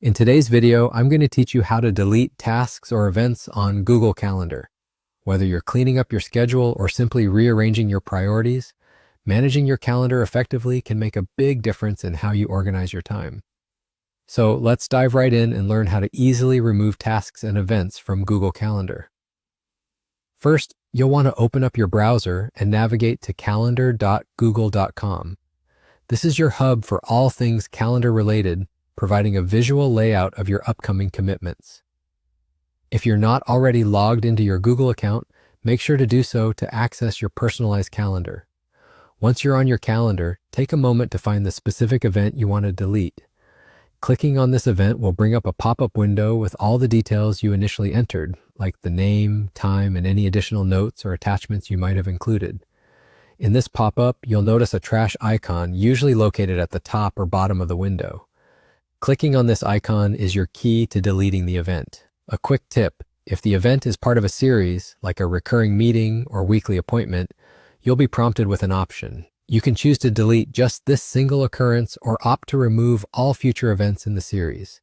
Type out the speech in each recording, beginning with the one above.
In today's video, I'm going to teach you how to delete tasks or events on Google Calendar. Whether you're cleaning up your schedule or simply rearranging your priorities, managing your calendar effectively can make a big difference in how you organize your time. So let's dive right in and learn how to easily remove tasks and events from Google Calendar. First, you'll want to open up your browser and navigate to calendar.google.com. This is your hub for all things calendar related, providing a visual layout of your upcoming commitments. If you're not already logged into your Google account, make sure to do so to access your personalized calendar. Once you're on your calendar, take a moment to find the specific event you want to delete. Clicking on this event will bring up a pop-up window with all the details you initially entered, like the name, time, and any additional notes or attachments you might have included. In this pop-up, you'll notice a trash icon, usually located at the top or bottom of the window. Clicking on this icon is your key to deleting the event. A quick tip: if the event is part of a series, like a recurring meeting or weekly appointment, you'll be prompted with an option. You can choose to delete just this single occurrence or opt to remove all future events in the series.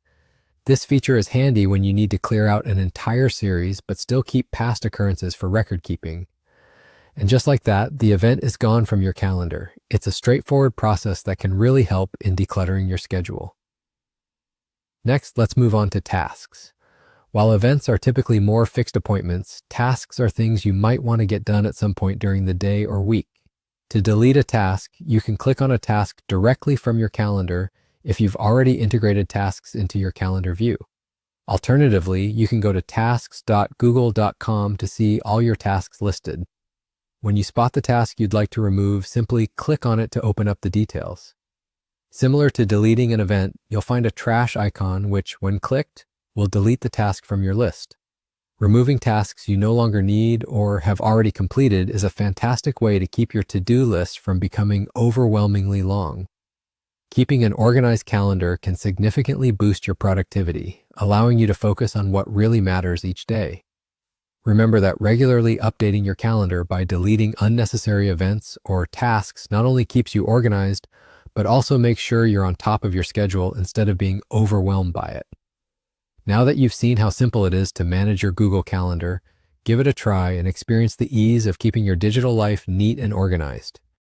This feature is handy when you need to clear out an entire series but still keep past occurrences for record keeping. And just like that, the event is gone from your calendar. It's a straightforward process that can really help in decluttering your schedule. Next, let's move on to tasks. While events are typically more fixed appointments, tasks are things you might want to get done at some point during the day or week. To delete a task, you can click on a task directly from your calendar if you've already integrated tasks into your calendar view. Alternatively, you can go to tasks.google.com to see all your tasks listed. When you spot the task you'd like to remove, simply click on it to open up the details. Similar to deleting an event, you'll find a trash icon which, when clicked, will delete the task from your list. Removing tasks you no longer need or have already completed is a fantastic way to keep your to-do list from becoming overwhelmingly long. Keeping an organized calendar can significantly boost your productivity, allowing you to focus on what really matters each day. Remember that regularly updating your calendar by deleting unnecessary events or tasks not only keeps you organized, but also makes sure you're on top of your schedule instead of being overwhelmed by it. Now that you've seen how simple it is to manage your Google Calendar, give it a try and experience the ease of keeping your digital life neat and organized.